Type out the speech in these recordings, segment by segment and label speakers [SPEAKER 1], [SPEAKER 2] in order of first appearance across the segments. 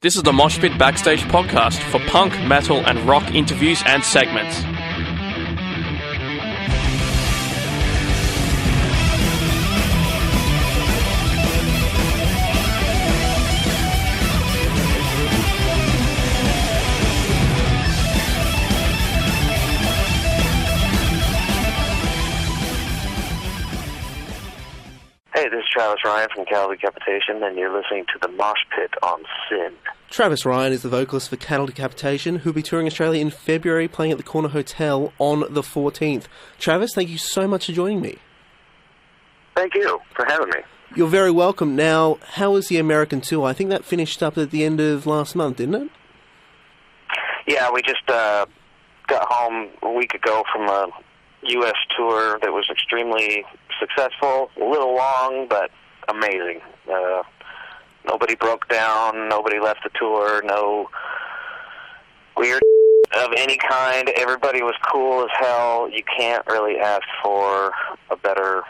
[SPEAKER 1] This is the Moshpit Backstage podcast for punk, metal and rock interviews and segments.
[SPEAKER 2] Hey, this is Travis Ryan from Decapitation, and you're listening to the Moshpit on Sin.
[SPEAKER 3] Travis Ryan is the vocalist for Decapitation, who'll be touring Australia in February, playing at the Corner Hotel on the 14th. Travis, thank you so much for joining me.
[SPEAKER 2] Thank you for having me.
[SPEAKER 3] You're very welcome. Now, how was the American tour? I think that finished up at the end of last month, didn't it?
[SPEAKER 2] Yeah, we just got home a week ago from a U.S. tour that was extremely successful, a little long, but amazing. Nobody broke down, nobody left the tour, no weird of any kind. Everybody was cool as hell. You can't really ask for a better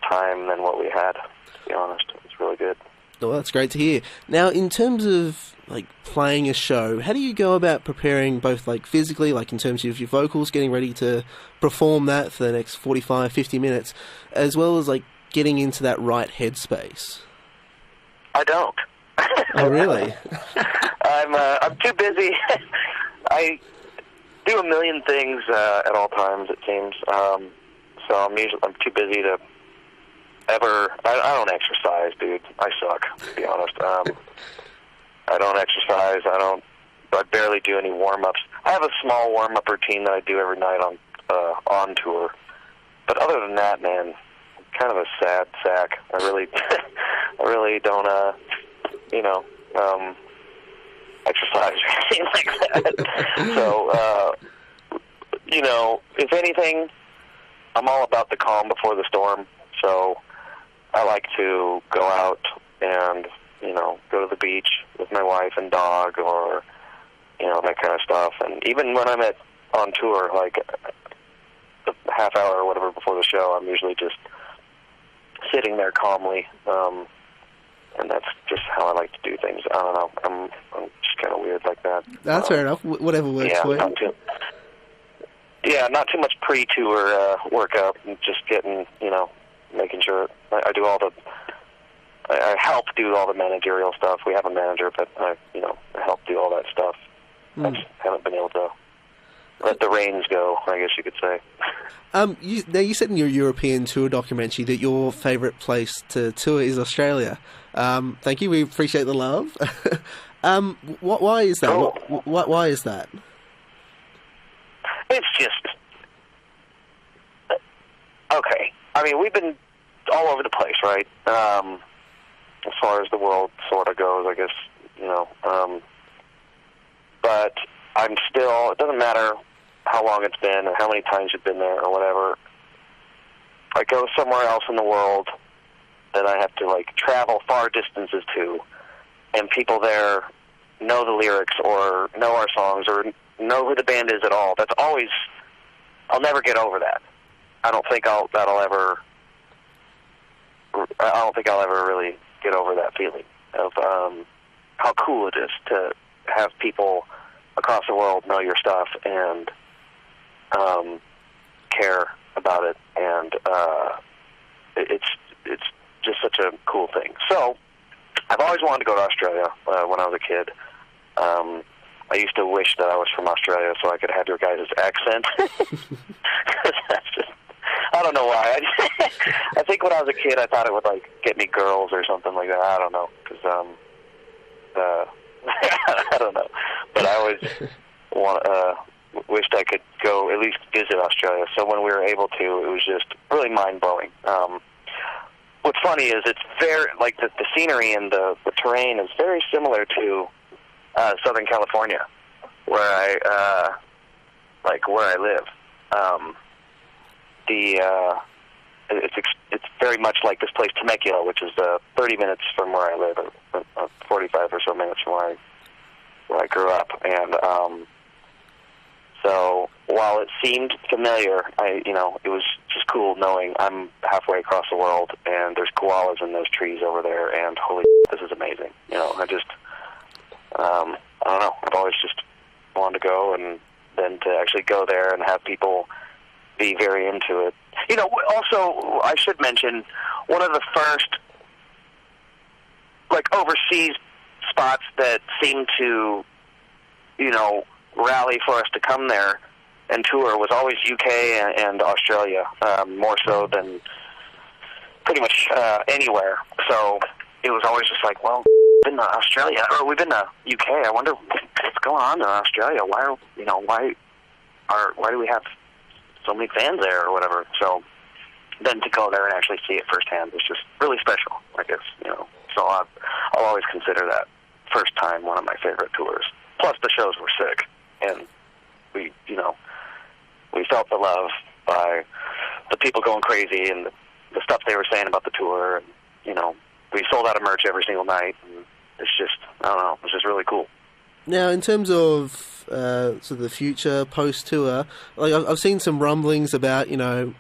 [SPEAKER 2] time than what we had, to be honest. It was really good.
[SPEAKER 3] Oh, that's great to hear. Now, in terms of playing a show, how do you go about preparing both physically, in terms of your vocals, getting ready to perform that for the next 45, 50 minutes, as well as getting into that right headspace?
[SPEAKER 2] I don't.
[SPEAKER 3] Oh, really?
[SPEAKER 2] I'm too busy. I do a million things at all times, it seems. So I'm too busy to ever. I don't exercise, dude. I suck, to be honest. I don't exercise. I barely do any warm-ups. I have a small warm-up routine that I do every night on tour. But other than that, man, I'm kind of a sad sack. I really don't, exercise or anything like that. So, if anything, I'm all about the calm before the storm. So I like to go out and, go to the beach with my wife and dog, or, that kind of stuff. And even when I'm on tour, a half hour or whatever before the show, I'm usually just sitting there calmly. And that's just how I like to do things. I don't know. I'm just kind of weird like that.
[SPEAKER 3] That's fair enough. Whatever works for you.
[SPEAKER 2] Not too much pre-tour workout. Just getting, making sure I do all the. I help do all the managerial stuff. We have a manager, but I help do all that stuff. I just haven't been able to let the reins go, I guess you could say.
[SPEAKER 3] You said in your European tour documentary that your favourite place to tour is Australia. Thank you. We appreciate the love. Why is that?
[SPEAKER 2] Cool.
[SPEAKER 3] Why is that?
[SPEAKER 2] It's just okay. I mean, we've been all over the place, right? As far as the world sort of goes, I guess, but I'm still, it doesn't matter how long it's been or how many times you've been there or whatever. I go somewhere else in the world that I have to travel far distances to, and people there know the lyrics or know our songs or know who the band is at all. That's always, I'll never get over that. I don't think I'll ever really get over that feeling of how cool it is to have people across the world know your stuff and care about it, and it's just such a cool thing. So I've always wanted to go to Australia when I was a kid. I used to wish that I was from Australia so I could have your guys' accent. That's just, I don't know why. I think when I was a kid, I thought it would get me girls or something like that. I don't know, because I don't know. But I always wished I could go at least visit Australia. So when we were able to, it was just really mind blowing. What's funny is it's very the scenery and the terrain is very similar to Southern California, where I live. It's very much like this place Temecula, which is 30 minutes from where I live, or 45 or so minutes from where I grew up, and so while it seemed familiar, it was just cool knowing I'm halfway across the world and there's koalas in those trees over there, and holy, this is amazing. I just I don't know. I've always just wanted to go, and then to actually go there and have people be very into it. You know, also, I should mention, one of the first, like, overseas spots that seemed to, you know, rally for us to come there and tour was always UK and Australia, more so than pretty much anywhere. So it was always just like, well, we've been to Australia, or we've been to UK. I wonder what's going on in Australia. Why do we have so many fans there, or whatever? So then to go there and actually see it firsthand was just really special, I guess, you know. So I'll always consider that first time one of my favorite tours. Plus the shows were sick, and we felt the love by the people going crazy and the stuff they were saying about the tour. And, you know, we sold out of merch every single night, and it's just, I don't know, it's just really cool.
[SPEAKER 3] Now, in terms of sort of the future post-tour, like I've seen some rumblings about, you know,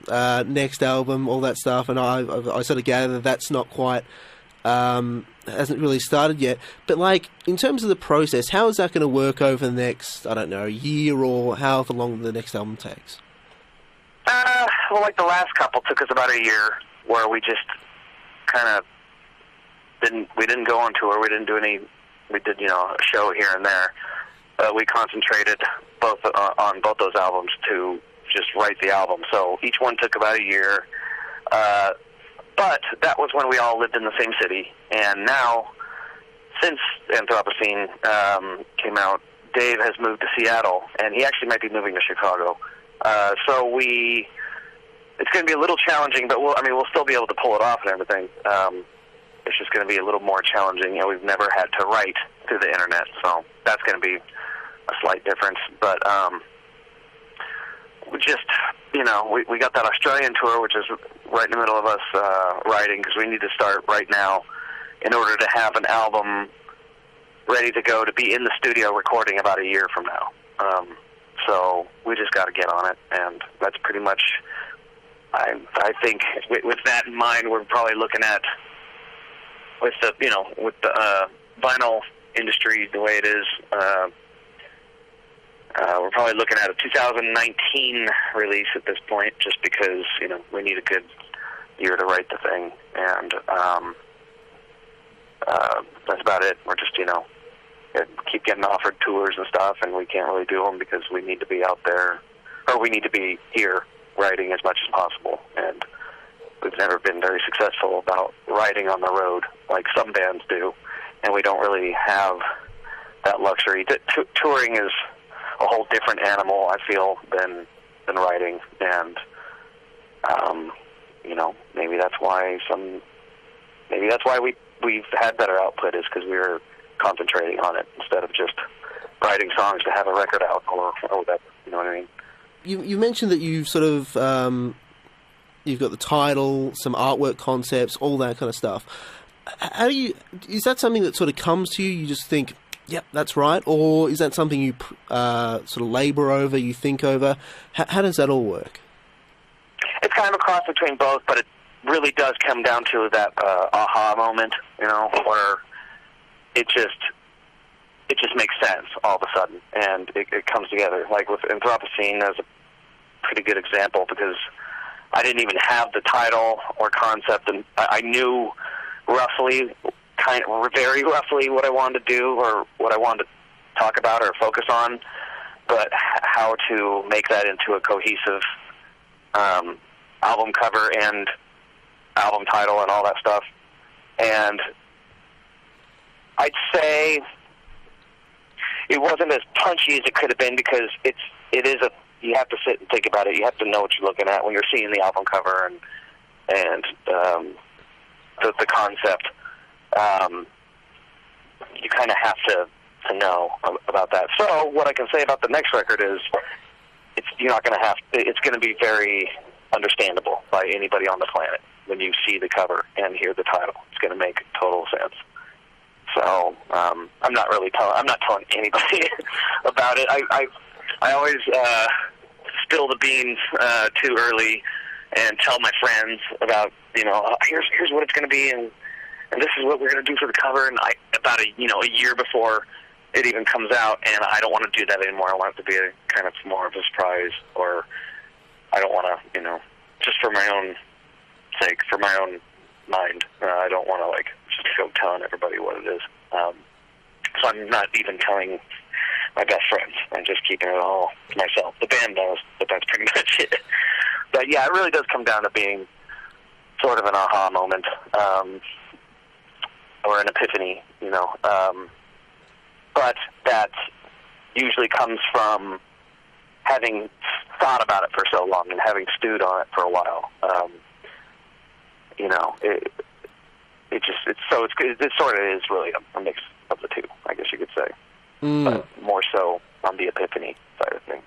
[SPEAKER 3] next album, all that stuff, and I sort of gather that's not quite, hasn't really started yet. But, like, in terms of the process, how is that going to work over the next, I don't know, year or however long the next album takes?
[SPEAKER 2] Well, like the last couple took us about a year, where we just kind of didn't go on tour. We didn't do any. We did, you know, a show here and there. We concentrated on both those albums to just write the album. So each one took about a year. But that was when we all lived in the same city. And now, since Anthropocene came out, Dave has moved to Seattle, and he actually might be moving to Chicago. So it's going to be a little challenging, but we'll still be able to pull it off and everything. It's just going to be a little more challenging. You know, we've never had to write through the internet, so that's going to be a slight difference. But we just, you know, we got that Australian tour, which is right in the middle of us writing, because we need to start right now in order to have an album ready to go to be in the studio recording about a year from now. So we just got to get on it, and that's pretty much. I think with that in mind, we're probably looking at with the vinyl industry the way it is. We're probably looking at a 2019 release at this point, just because, you know, we need a good year to write the thing, and that's about it. We're just, you know, keep getting offered tours and stuff, and we can't really do them because we need to be out there, or we need to be here writing as much as possible. And we've never been very successful about writing on the road like some bands do, and we don't really have that luxury. Touring is a whole different animal, I feel, than writing, and you know, maybe that's why we've had better output, is because we were concentrating on it instead of just writing songs to have a record out or that, you know what I mean?
[SPEAKER 3] You mentioned that you've sort of you've got the title, some artwork concepts, all that kind of stuff. Is that something that sort of comes to you? You just think, yep, that's right, or is that something you sort of labour over, you think over? How does that all work?
[SPEAKER 2] It's kind of a cross between both, but it really does come down to that aha moment, you know, where it just makes sense all of a sudden, and it comes together. Like with Anthropocene, that's a pretty good example, because I didn't even have the title or concept, and I knew very roughly what I wanted to do or what I wanted to talk about or focus on, but how to make that into a cohesive album cover and album title and all that stuff. And I'd say it wasn't as punchy as it could have been, because you have to sit and think about it. You have to know what you're looking at when you're seeing the album cover and the concept. You kind of have to know about that. So what I can say about the next record is it's going to be very understandable by anybody on the planet when you see the cover and hear the title. It's going to make total sense. So I'm not telling anybody about it. I always spill the beans too early and tell my friends about, you know, here's what it's going to be, and and this is what we're going to do for the cover, and about a year before it even comes out, and I don't want to do that anymore. I want it to be a kind of more of a surprise, or I don't want to, just for my own sake, for my own mind, I don't want to just go telling everybody what it is. So I'm not even telling my best friends. I'm just keeping it all to myself. The band knows, but that's pretty much it. But yeah, it really does come down to being sort of an aha moment, or an epiphany, but that usually comes from having thought about it for so long and having stewed on it for a while. It sort of is really a mix of the two, I guess you could say. But more so on the epiphany side of things.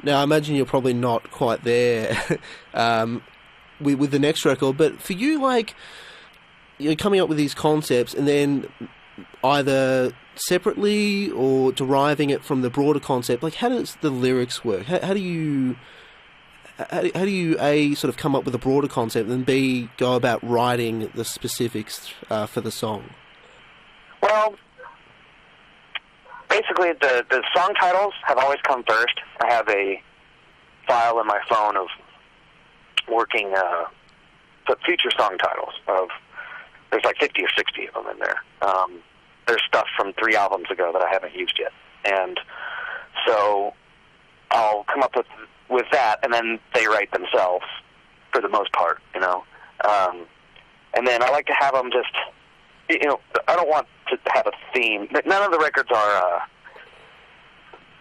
[SPEAKER 3] Now, I imagine you're probably not quite there with the next record, but for you, you're coming up with these concepts and then either separately or deriving it from the broader concept, how does the lyrics work? How do you A, sort of come up with a broader concept, and B, go about writing the specifics for the song?
[SPEAKER 2] Well, basically the song titles have always come first. I have a file in my phone of working future song titles. There's 50 or 60 of them in there. There's stuff from 3 albums ago that I haven't used yet. And so I'll come up with that, and then they write themselves for the most part, and then I like to have them just, I don't want to have a theme. None of the records are,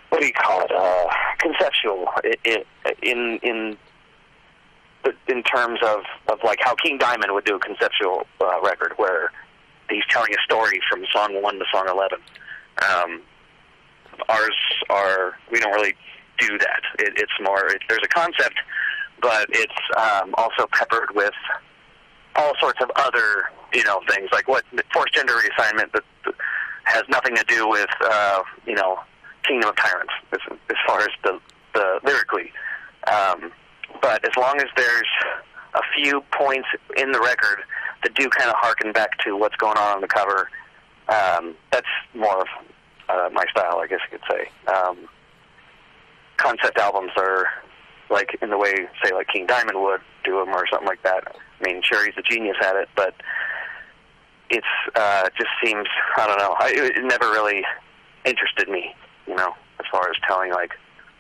[SPEAKER 2] what do you call it, conceptual in terms of how King Diamond would do a conceptual record, where he's telling a story from song 1 to song 11. Ours are, we don't really do that. It's more, there's a concept, but it's also peppered with all sorts of other, things, like what forced gender reassignment that has nothing to do with, Kingdom of Tyrants, as far as the lyrically. But as long as there's a few points in the record that do kind of harken back to what's going on the cover, that's more of my style, I guess you could say. Concept albums are in the way, say, King Diamond would do them or something like that. I mean, sure, he's a genius at it, but it's just seems, I don't know, it never really interested me, as far as telling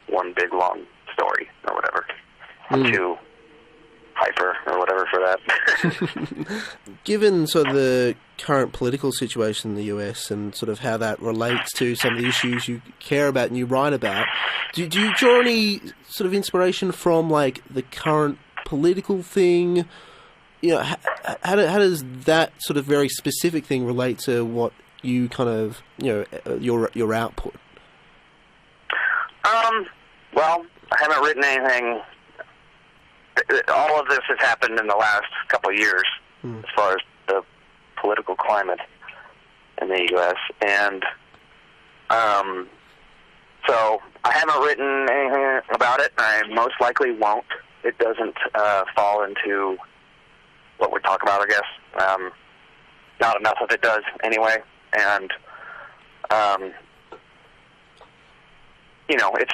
[SPEAKER 2] one big long story or whatever. I'm too hyper or whatever for that.
[SPEAKER 3] Given sort of the current political situation in the US and sort of how that relates to some of the issues you care about and you write about, do you draw any sort of inspiration from the current political thing? How does that sort of very specific thing relate to what you kind of, your output?
[SPEAKER 2] Well, I haven't written anything. All of this has happened in the last couple of years, as far as the political climate in the U.S. And so I haven't written anything about it. I most likely won't. It doesn't fall into what we're talking about, I guess. Not enough of it does, anyway. And, it's...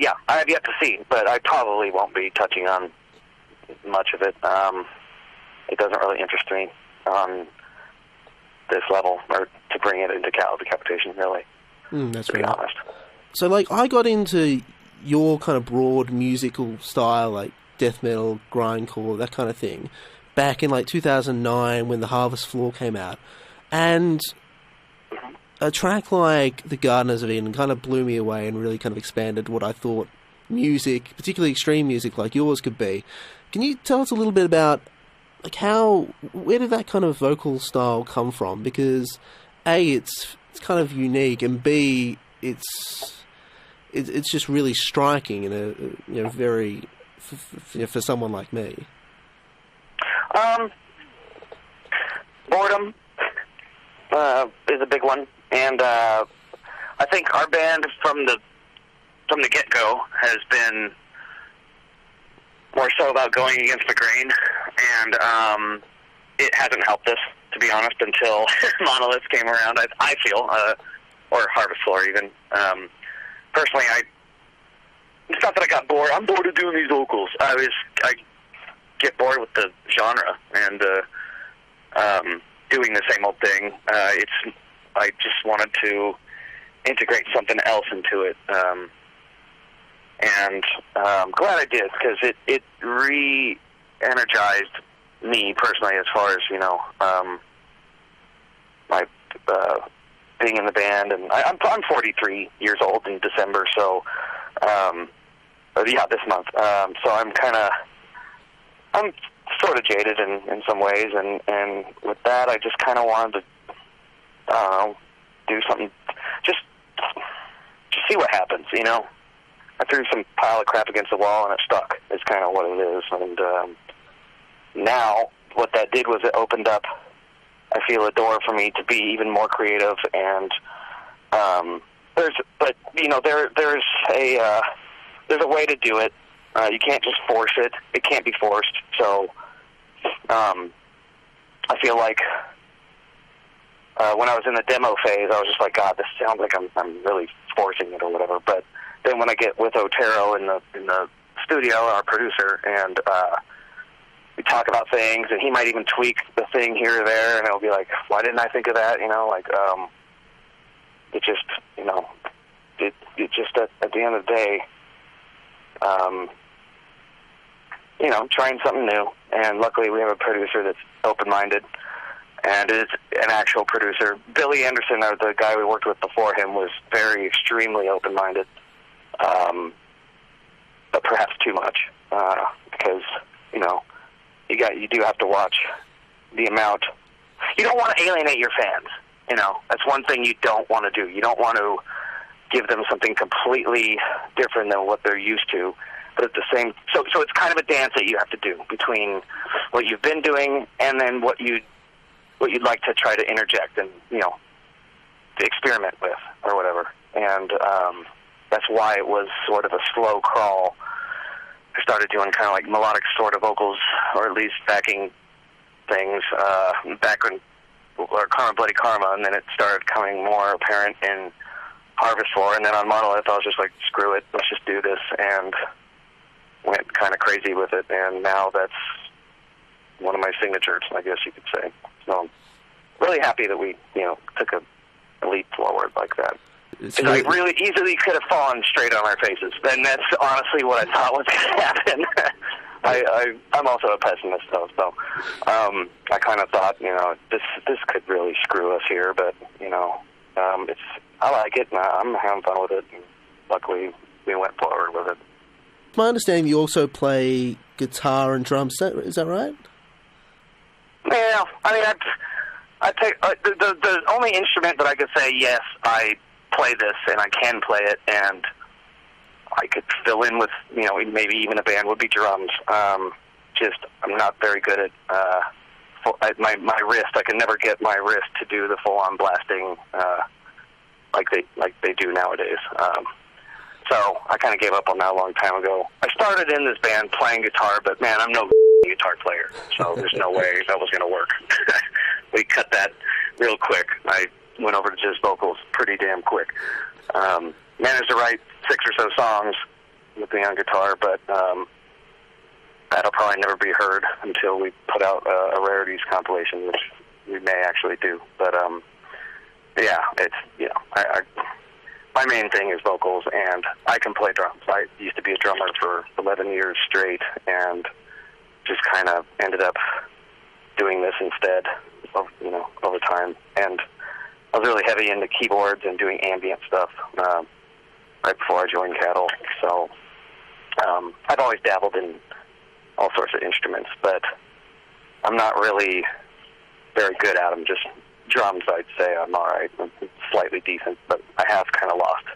[SPEAKER 2] yeah, I have yet to see, but I probably won't be touching on much of it. It doesn't really interest me on this level, or to bring it into Decapitation, really.
[SPEAKER 3] That's
[SPEAKER 2] to be
[SPEAKER 3] right.
[SPEAKER 2] honest.
[SPEAKER 3] So, I got into your kind of broad musical style, death metal, grindcore, that kind of thing, back in 2009 when the Harvest Floor came out. And a track like The Gardeners of Eden kind of blew me away and really kind of expanded what I thought music, particularly extreme music like yours, could be. Can you tell us a little bit about where did that kind of vocal style come from? Because A, it's kind of unique, and B, it's just really striking in a very for someone like me.
[SPEAKER 2] Boredom is a big one. And I think our band from the get-go has been more so about going against the grain and it hasn't helped us, to be honest, until Monolith came around, I feel, or Harvest Floor even. Personally, it's not that I got bored. I'm bored of doing these vocals. I get bored with the genre and doing the same old thing. I just wanted to integrate something else into it, and I'm glad I did, because it re-energized me personally, as far as, you know, my being in the band. And I'm 43 years old in December, so this month. So I'm sort of jaded in some ways, and with that, I just kind of wanted to do something, just see what happens, you know. I threw some pile of crap against the wall and it stuck, is kind of what it is. And now what that did was it opened up, I feel, a door for me to be even more creative. And there's a way to do it. You can't just force it. It can't be forced. So I feel like when I was in the demo phase, I was just like, God, this sounds like I'm really forcing it or whatever. But then when I get with Otero in the studio, our producer, and we talk about things, and he might even tweak the thing here or there, and it'll be like, why didn't I think of that? You know, like, it just, you know, it just at the end of the day, you know, trying something new. And luckily we have a producer that's open-minded and is an actual producer. Billy Anderson, the guy we worked with before him, was very extremely open-minded, but perhaps too much, because, you know, you do have to watch the amount. You don't want to alienate your fans, you know. That's one thing you don't want to do. You don't want to give them something completely different than what they're used to. But at the same, so it's kind of a dance that you have to do between what you've been doing and then what you'd like to try to interject and, you know, to experiment with or whatever. And that's why it was sort of a slow crawl. I started doing kind of like melodic sort of vocals, or at least backing things, back when, or Karma Bloody Karma, and then it started coming more apparent in Harvest Floor, and then on Monolith I was just like, screw it, let's just do this, and went kind of crazy with it, and now that's one of my signatures, I guess you could say. So I'm really happy that we, you know, took a leap forward like that. It's like really easily could have fallen straight on our faces, and that's honestly what I thought was going to happen. I'm also a pessimist, though, so I kind of thought, you know, this could really screw us here, but, you know, I like it, and I'm having fun with it, and luckily we went forward with it.
[SPEAKER 3] My understanding, you also play guitar and drums. Is that right?
[SPEAKER 2] Yeah, I mean, I take the only instrument that I could say, yes, I play this, and I can play it, and I could fill in with, you know, maybe even a band, would be drums. Just, I'm not very good at my wrist. I can never get my wrist to do the full-on blasting like they do nowadays. So I kind of gave up on that a long time ago. I started in this band playing guitar, but man, I'm no guitar player, so there's no way that was going to work. We cut that real quick. I went over to just vocals pretty damn quick. Managed to write 6 or so songs with me on guitar, but that'll probably never be heard until we put out a Rarities compilation, which we may actually do. But yeah, it's, you know, my main thing is vocals, and I can play drums. I used to be a drummer for 11 years straight, and just kind of ended up doing this instead, you know, over time. And I was really heavy into keyboards and doing ambient stuff right before I joined Cattle. So I've always dabbled in all sorts of instruments, but I'm not really very good at them. Just drums, I'd say I'm all right. I'm slightly decent, but I have kind of lost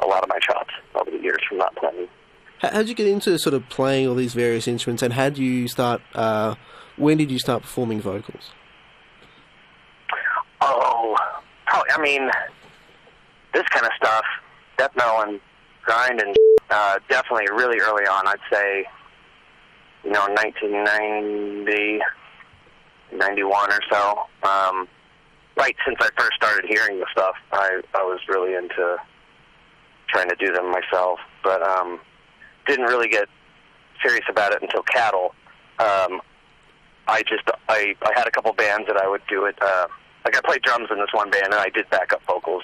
[SPEAKER 2] a lot of my chops over the years from not playing.
[SPEAKER 3] How did you get into sort of playing all these various instruments, and how did you start? When did you start performing vocals?
[SPEAKER 2] Oh, I mean, this kind of stuff, death metal and grind, and definitely really early on. I'd say, you know, 1990, 91 or so. Right since I first started hearing the stuff, I was really into trying to do them myself, but didn't really get serious about it until Cattle. I had a couple bands that I would do it. Like I played drums in this one band, and I did backup vocals,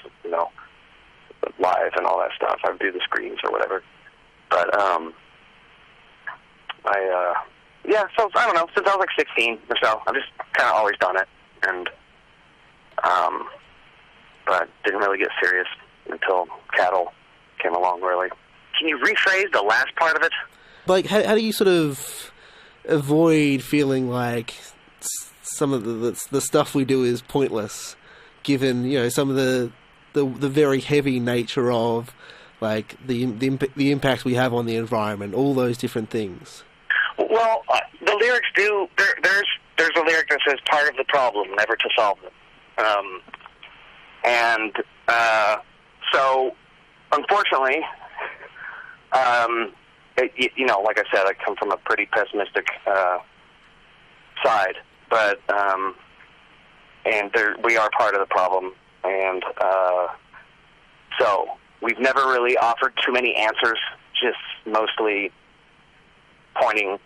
[SPEAKER 2] live and all that stuff. I would do the screams or whatever. But so I don't know. Since I was like 16 or so, I've just kind of always done it, and but didn't really get serious until Cattle came along. Really. Can you rephrase the last part of it?
[SPEAKER 3] Like, how do you sort of avoid feeling like some of the stuff we do is pointless, given some of the very heavy nature of like the impact we have on the environment, all those different things?
[SPEAKER 2] Well, the lyrics do. There's a lyric that says "part of the problem, never to solve them," so unfortunately, like I said, I come from a pretty pessimistic side, but we are part of the problem, and so we've never really offered too many answers, just mostly pointing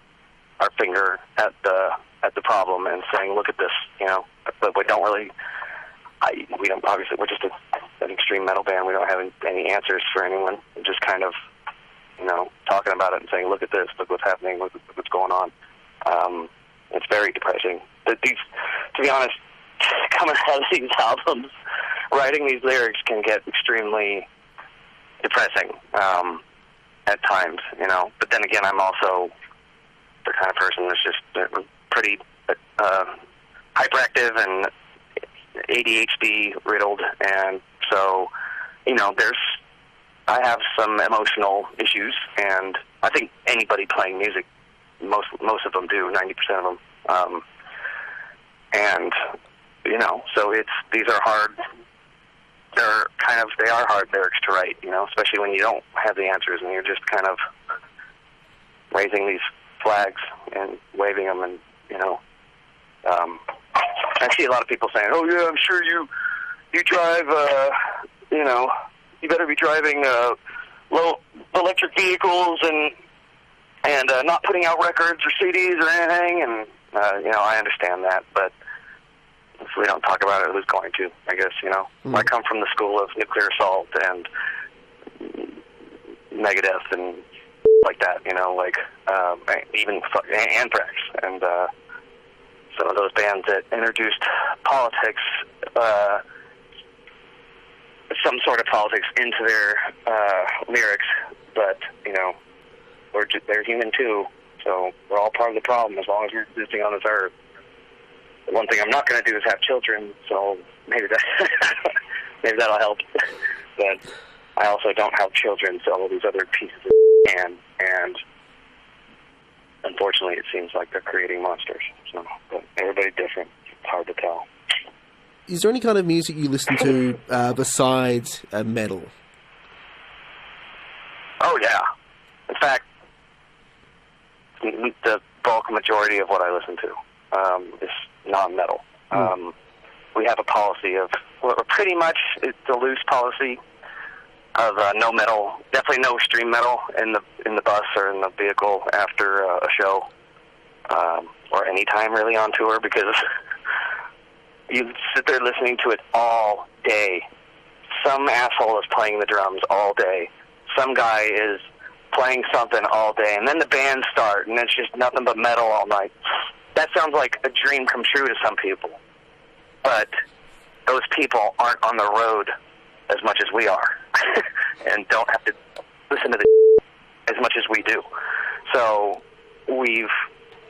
[SPEAKER 2] our finger at the problem and saying, "Look at this," But we don't really. We don't, obviously, we're just an extreme metal band. We don't have any answers for anyone. We're just kind of, talking about it and saying, "Look at this. Look what's happening. Look what's going on." It's very depressing. To be honest, coming out of these albums, writing these lyrics can get extremely depressing at times, But then again, I'm also the kind of person that's just pretty hyperactive and ADHD riddled, and so I have some emotional issues, and I think anybody playing music, most of them do, 90% of them, and so these are hard. They are hard lyrics to write, especially when you don't have the answers and you're just kind of raising these flags and waving them, and I see a lot of people saying, "Oh yeah, I'm sure you drive, you better be driving low electric vehicles and not putting out records or CDs or anything." And I understand that, but if we don't talk about it, who's going to? I guess I come from the school of Nuclear Assault and Megadeth and like that, even Anthrax and some of those bands that introduced politics, some sort of politics into their lyrics, but they're human too, so we're all part of the problem as long as we're existing on this earth. The one thing I'm not going to do is have children, so maybe that'll help. But I also don't have children, so all these other pieces and unfortunately, it seems like they're creating monsters. So, but everybody's different. It's hard to tell.
[SPEAKER 3] Is there any kind of music you listen to besides metal?
[SPEAKER 2] Oh, yeah. In fact, the bulk majority of what I listen to is non-metal. We have a policy of, pretty much, it's a loose policy of no metal, definitely no extreme metal in the bus or in the vehicle after a show, or any time really on tour, because you sit there listening to it all day. Some asshole is playing the drums all day. Some guy is playing something all day, and then the bands start, and it's just nothing but metal all night. That sounds like a dream come true to some people, but those people aren't on the road as much as we are, and don't have to listen to the as much as we do. So we've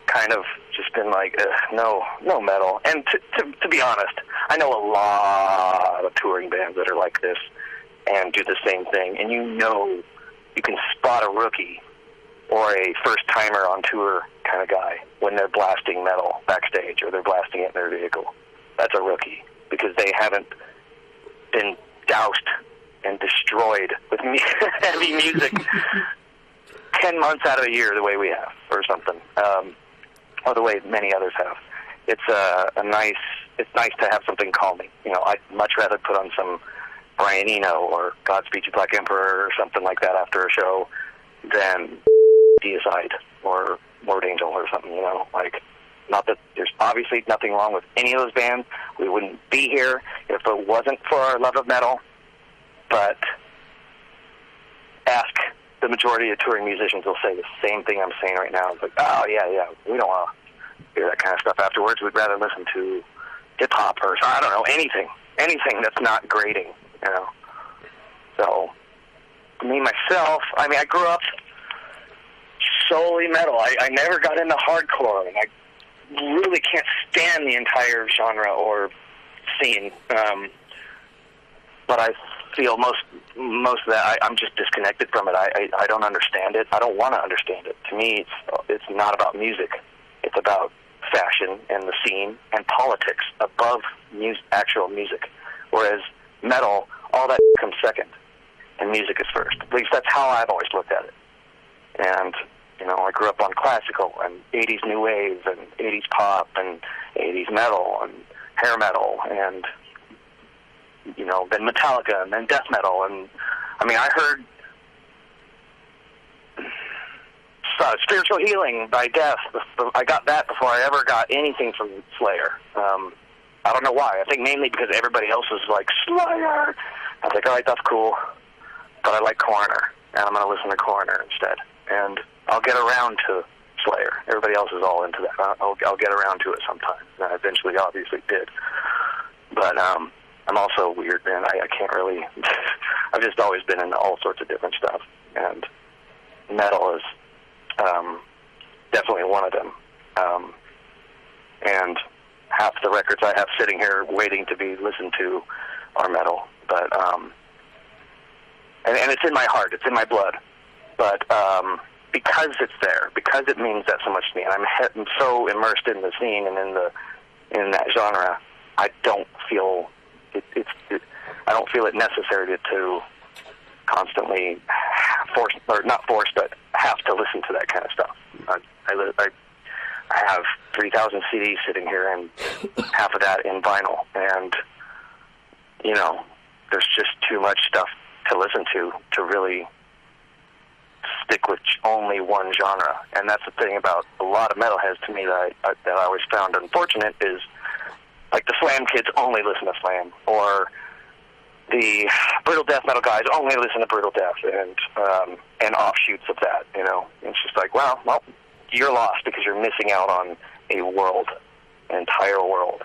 [SPEAKER 2] kind of just been like, no metal. And to be honest, I know a lot of touring bands that are like this and do the same thing, and you can spot a rookie or a first-timer on tour kind of guy when they're blasting metal backstage or they're blasting it in their vehicle. That's a rookie, because they haven't been doused and destroyed with heavy music 10 months out of the year the way we have, or something, or the way many others have. it's nice to have something calming. I'd much rather put on some Brian Eno or Godspeed You Black Emperor or something like that after a show than Deicide or Lord Angel or something, not that there's obviously nothing wrong with any of those bands. We wouldn't be here if it wasn't for our love of metal, but ask the majority of touring musicians, will say the same thing I'm saying right now. It's like, oh, yeah, we don't want to hear that kind of stuff afterwards. We'd rather listen to hip-hop or, I don't know, anything that's not grating, So, me, myself, I grew up solely metal. I never got into hardcore, and I really can't stand the entire genre or scene. But I feel most of that, I'm just disconnected from it. I don't understand it. I don't want to understand it. To me, it's not about music. It's about fashion and the scene and politics above actual music. Whereas metal, all that comes second, and music is first. At least that's how I've always looked at it. And I grew up on classical and 80s new wave and 80s pop and 80s metal and hair metal and, then Metallica and then death metal. And, I heard Spiritual Healing by Death. I got that before I ever got anything from Slayer. I don't know why. I think mainly because everybody else was like, Slayer! I was like, all right, that's cool. But I like Coroner, and I'm going to listen to Coroner instead. And I'll get around to Slayer. Everybody else is all into that. I'll get around to it sometime. And I eventually, obviously, did. But I'm also weird, man. I can't really... I've just always been into all sorts of different stuff. And metal is definitely one of them. And half the records I have sitting here waiting to be listened to are metal. But and it's in my heart. It's in my blood. But because it's there, because it means that so much to me, and I'm so immersed in the scene and in that genre, I don't feel I don't feel it necessary to constantly force, or not force, but have to listen to that kind of stuff. I have 3,000 CDs sitting here, and half of that in vinyl, and there's just too much stuff to listen to really stick with only one genre. And that's the thing about a lot of metalheads to me that I always found unfortunate is, like, the Slam kids only listen to Slam, or the brutal death metal guys only listen to brutal death, and offshoots of that. It's just like, well, you're lost because you're missing out on an entire world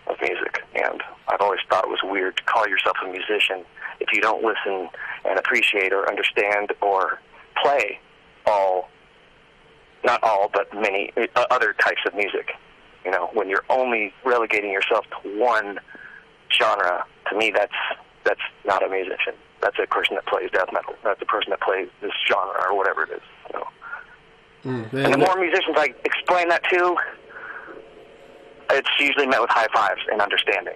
[SPEAKER 2] of music. And I've always thought it was weird to call yourself a musician if you don't listen and appreciate or understand or play not all, but many other types of music. When you're only relegating yourself to one genre, to me, that's not a musician. That's a person that plays death metal. That's a person that plays this genre or whatever it is. And the more musicians I explain that to, it's usually met with high fives and understanding.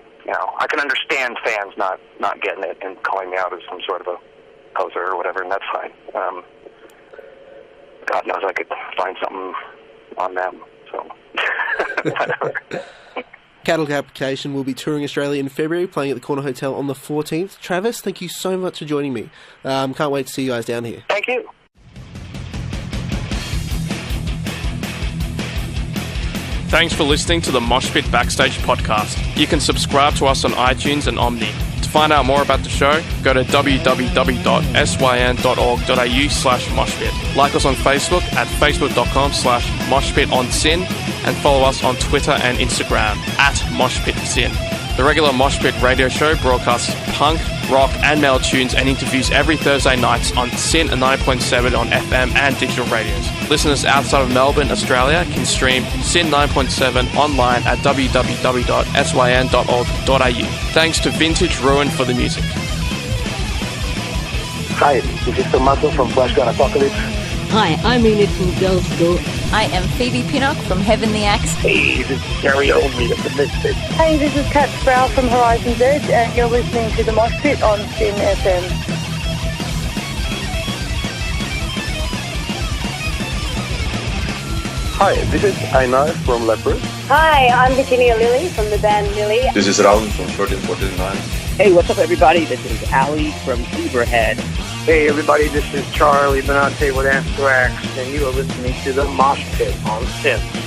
[SPEAKER 2] I can understand fans not getting it and calling me out as some sort of a poser or whatever, and that's fine. God knows I could find something on them, so whatever.
[SPEAKER 3] Decapitation will be touring Australia in February, playing at the Corner Hotel on the 14th. Travis, thank you so much for joining me. Can't wait to see you guys down here.
[SPEAKER 2] Thank you.
[SPEAKER 1] Thanks for listening to the Moshpit Backstage podcast. You can subscribe to us on iTunes and Omni. To find out more about the show, go to www.syn.org.au/moshpit. Like us on Facebook at facebook.com/moshpitonsyn, and follow us on Twitter and Instagram at moshpitsyn. The regular Moshpit radio show broadcasts punk, rock and metal tunes and interviews every Thursday nights on Syn 9.7 on FM and digital radios. Listeners outside of Melbourne, Australia can stream Syn 9.7 online at www.syn.org.au. Thanks to Vintage Ruin for the music.
[SPEAKER 4] Hi, this is Tommaso from Flashgun Apocalypse.
[SPEAKER 5] Hi, I'm Enid from Girls Go.
[SPEAKER 6] I am Phoebe Pinnock from Heaven the Axe.
[SPEAKER 4] Hey, this is Gary Olney of the Misfits.
[SPEAKER 7] Hey, this is Kat Sproul from Horizon's Edge, and you're listening to the Moshpit on Syn FM.
[SPEAKER 8] Hi, this is Einar from Leopard.
[SPEAKER 7] Hi, I'm Virginia Lilly from the band Lilly.
[SPEAKER 9] This is Raul from 1349.
[SPEAKER 10] Hey, what's up, everybody? This is Ali from Zebrahead.
[SPEAKER 11] Hey, everybody, this is Charlie Benante with Anthrax, and you are listening to the Moshpit on Synth.